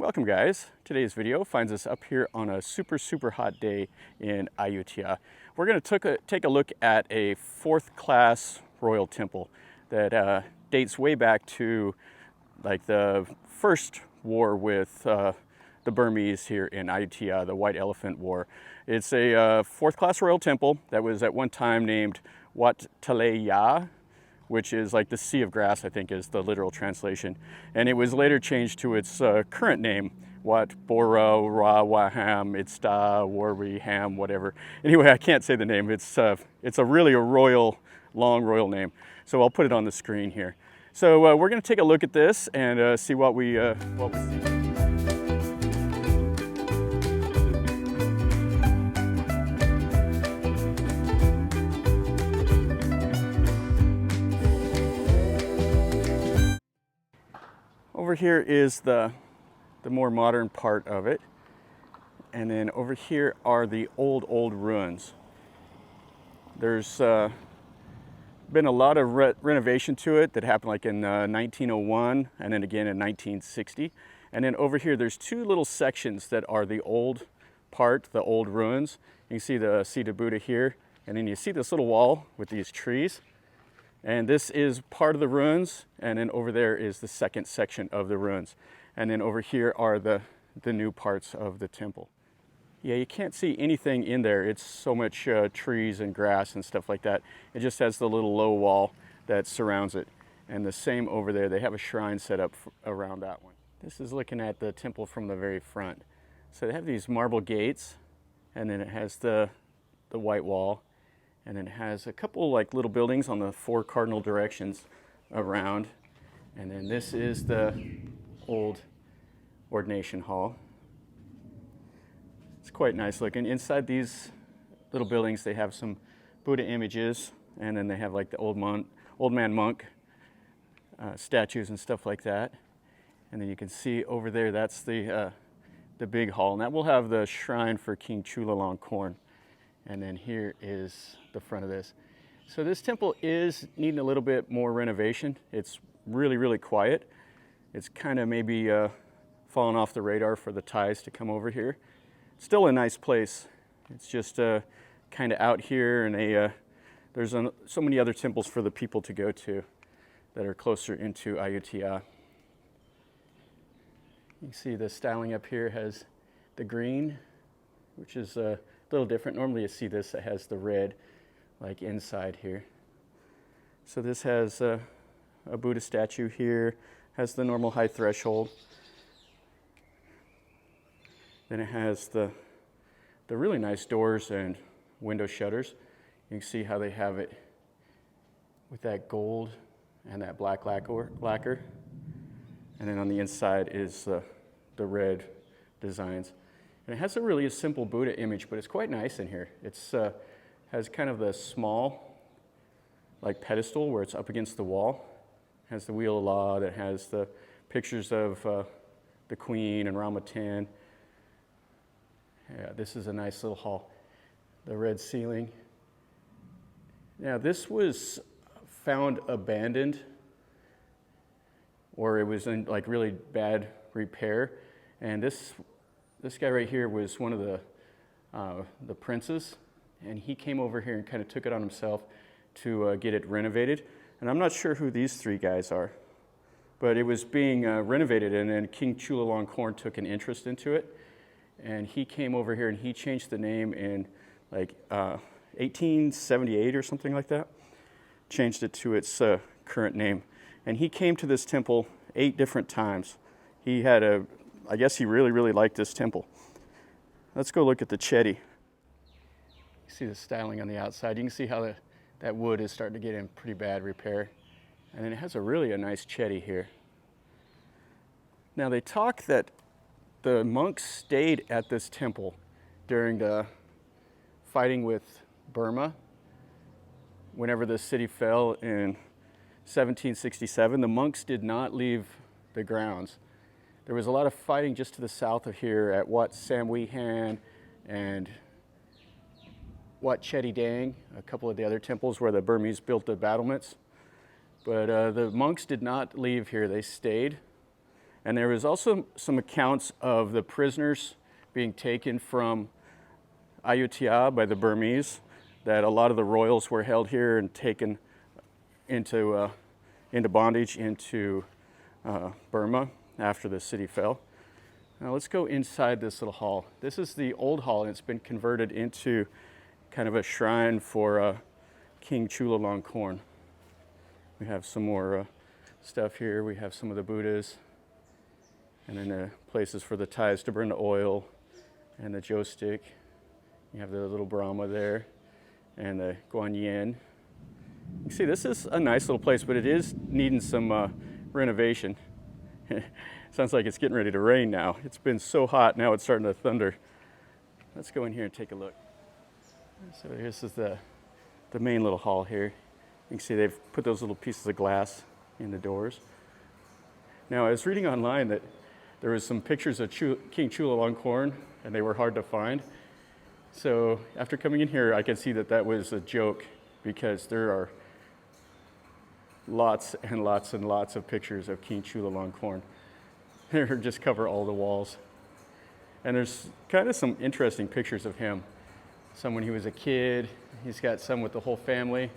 Welcome guys. Today's video finds us up here on a super hot day in Ayutthaya. We're going to take a look at a fourth class royal temple that dates way back to like the first war with the Burmese here in Ayutthaya, the White Elephant War. It's a fourth class royal temple that was at one time named Wat Talay Ya, which is like the Sea of Grass, I think is the literal translation. And it was later changed to its current name, Wat Borommawong Isarawararam, whatever. Anyway, I can't say the name. It's a really royal, long royal name. So I'll put it on the screen here. So we're gonna take a look at this and see what we see. Over here is the more modern part of it, and then over here are the old ruins. There's been a lot of renovation to it that happened like in 1901 and then again in 1960. And then over here there's two little sections that are the old part, the old ruins. You can see the seat of Buddha here, and then you see this little wall with these trees. And this is part of the ruins, and then over there is the second section of the ruins. And then over here are the new parts of the temple. Yeah, you can't see anything in there. It's so much trees and grass and stuff like that. It just has the little low wall that surrounds it. And the same over there, they have a shrine set up around that one. This is looking at the temple from the very front. So they have these marble gates, and then it has the white wall. And then it has a couple like little buildings on the four cardinal directions around. And then this is the old ordination hall. It's quite nice looking. Inside these little buildings they have some Buddha images, and then they have like the old man monk statues and stuff like that. And then you can see over there that's the big hall, and that will have the shrine for King Chulalongkorn. And then here is the front of this. So this temple is needing a little bit more renovation. It's really quiet. It's kind of maybe fallen off the radar for the Thais to come over here. Still a nice place. It's just kind of out here, and there's so many other temples for the people to go to that are closer into Ayutthaya. You can see the styling up here has the green, which is a little different. Normally you see this that has the red like inside here. So this has a Buddha statue here, has the normal high threshold. Then it has the really nice doors and window shutters. You can see how they have it with that gold and that black lacquer. And then on the inside is the red designs. And it has a really simple Buddha image, but it's quite nice in here. It's has kind of the small like pedestal where it's up against the wall. It has the wheel of law that has the pictures of the Queen and Rama X. Yeah, this is a nice little hall. The red ceiling. Now this was found abandoned, or it was in like really bad repair, and this guy right here was one of the princes, and he came over here and kind of took it on himself to get it renovated. And I'm not sure who these three guys are, but it was being renovated, and then King Chulalongkorn took an interest into it, and he came over here and he changed the name in like 1878 or something like that. Changed it to its current name, and he came to this temple 8 different times. He had I guess he really liked this temple. Let's go look at the chedi. You see the styling on the outside. You can see how that wood is starting to get in pretty bad repair. And then it has a nice chedi here. Now they talk that the monks stayed at this temple during the fighting with Burma. Whenever the city fell in 1767, the monks did not leave the grounds. There was a lot of fighting just to the south of here at Wat Samwihan and Wat Chedi Dang, a couple of the other temples where the Burmese built the battlements. But the monks did not leave here, they stayed. And there was also some accounts of the prisoners being taken from Ayutthaya by the Burmese, that a lot of the royals were held here and taken into bondage into Burma after the city fell. Now let's go inside this little hall. This is the old hall, and it's been converted into kind of a shrine for King Chulalongkorn. We have some more stuff here. We have some of the Buddhas, and then the places for the ties to burn the oil, and the joe stick. You have the little Brahma there, and the Guanyin. You see, this is a nice little place, but it is needing some renovation. Sounds like it's getting ready to rain now. It's been so hot, now it's starting to thunder. Let's go in here and take a look. So this is the main little hall here. You can see they've put those little pieces of glass in the doors. Now, I was reading online that there was some pictures of King Chulalongkorn, and they were hard to find. So after coming in here, I can see that that was a joke, because there are lots and lots and lots of pictures of King Chulalongkorn. They just cover all the walls. And there's kind of some interesting pictures of him. Some when he was a kid. He's got some with the whole family.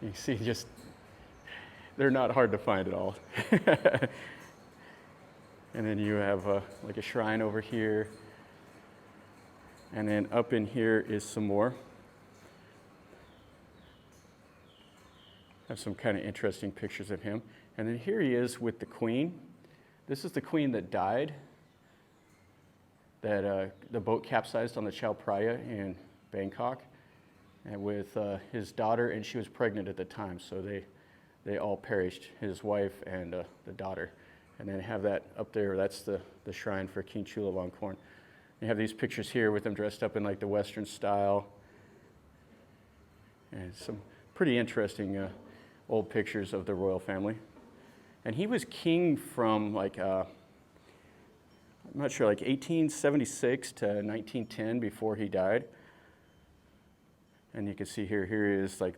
You see, just, they're not hard to find at all. And then you have like a shrine over here. And then up in here is some more. Have some kind of interesting pictures of him. And then here he is with the queen. This is the queen that died, that the boat capsized on the Chao Phraya in Bangkok, and with his daughter, and she was pregnant at the time, so they all perished, his wife and the daughter. And then have that up there, that's the shrine for King Chulalongkorn. You have these pictures here with them dressed up in like the Western style, and some pretty interesting old pictures of the royal family. And he was king from like, I'm not sure, like 1876 to 1910 before he died. And you can see here he is, like,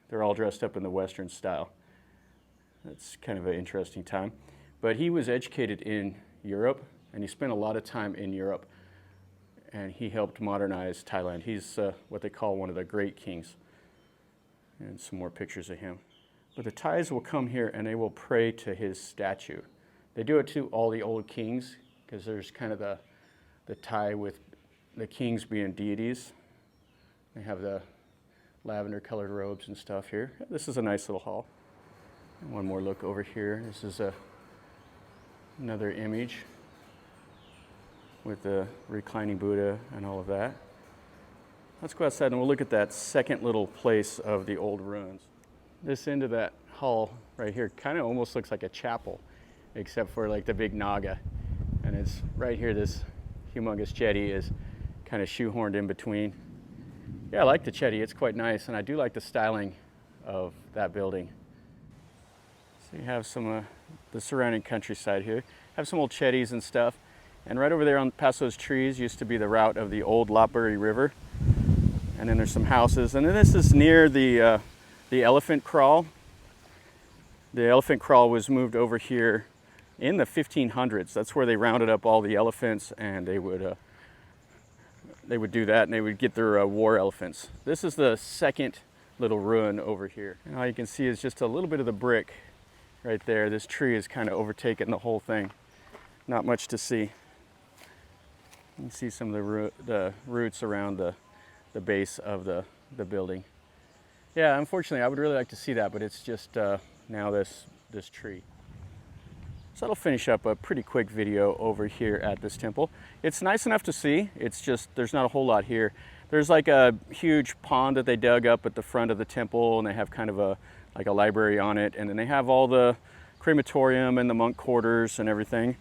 they're all dressed up in the Western style. That's kind of an interesting time. But he was educated in Europe, and he spent a lot of time in Europe. And he helped modernize Thailand. He's what they call one of the great kings. And some more pictures of him. But the Thais will come here and they will pray to his statue. They do it to all the old kings, because there's kind of the tie with the kings being deities. They have the lavender colored robes and stuff here. This is a nice little hall. And one more look over here. This is another image with the reclining Buddha and all of that. Let's go outside and we'll look at that second little place of the old ruins. This end of that hall right here kind of almost looks like a chapel, except for like the big Naga. And it's right here, this humongous chedi is kind of shoehorned in between. Yeah, I like the chedi, it's quite nice, and I do like the styling of that building. So you have some of the surrounding countryside here. Have some old chedis and stuff. And right over there on past those trees used to be the route of the old Lopburi River. And then there's some houses. And then this is near the elephant kraal. The elephant kraal was moved over here in the 1500s. That's where they rounded up all the elephants, and they would do that, and they would get their war elephants. This is the second little ruin over here. And all you can see is just a little bit of the brick right there. This tree is kind of overtaken the whole thing. Not much to see. You can see some of the roots around the base of the building. Yeah, unfortunately, I would really like to see that, but it's just now this tree. So that'll finish up a pretty quick video over here at this temple. It's nice enough to see. It's just, there's not a whole lot here. There's like a huge pond that they dug up at the front of the temple, and they have kind of like a library on it. And then they have all the crematorium and the monk quarters and everything.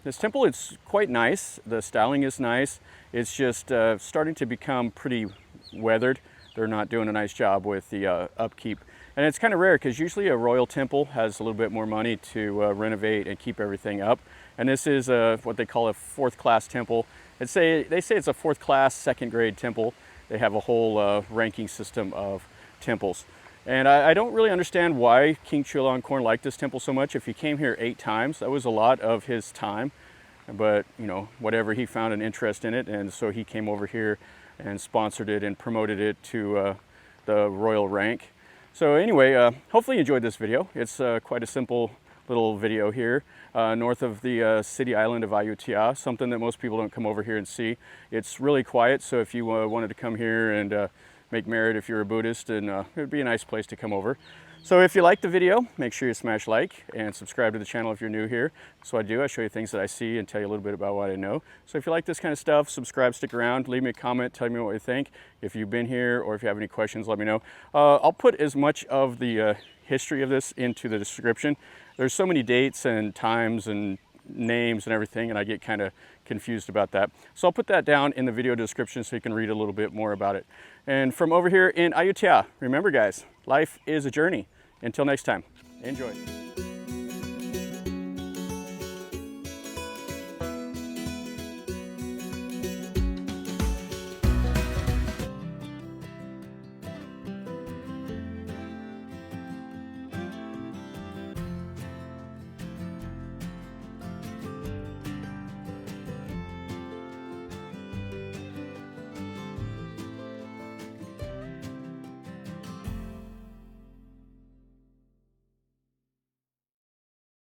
This temple, it's quite nice. The styling is nice. It's just starting to become pretty weathered. They're not doing a nice job with the upkeep. And it's kind of rare, because usually a royal temple has a little bit more money to renovate and keep everything up. And this is what they call a fourth class temple. They say it's a fourth class, second grade temple. They have a whole ranking system of temples. And I don't really understand why King Chulalongkorn liked this temple so much. If he came here 8 times, that was a lot of his time. But, you know, whatever, he found an interest in it, and so he came over here and sponsored it and promoted it to the royal rank. So anyway, hopefully you enjoyed this video. It's quite a simple little video here, north of the city island of Ayutthaya, something that most people don't come over here and see. It's really quiet, so if you wanted to come here and make merit if you're a Buddhist, and it would be a nice place to come over. So if you like the video, make sure you smash like and subscribe to the channel if you're new here. So I show you things that I see and tell you a little bit about what I know. So if you like this kind of stuff, subscribe, stick around, leave me a comment, tell me what you think. If you've been here or if you have any questions, let me know. I'll put as much of the history of this into the description. There's so many dates and times and names and everything, and I get kind of confused about that. So I'll put that down in the video description so you can read a little bit more about it. And from over here in Ayutthaya, remember guys, life is a journey. Until next time, enjoy.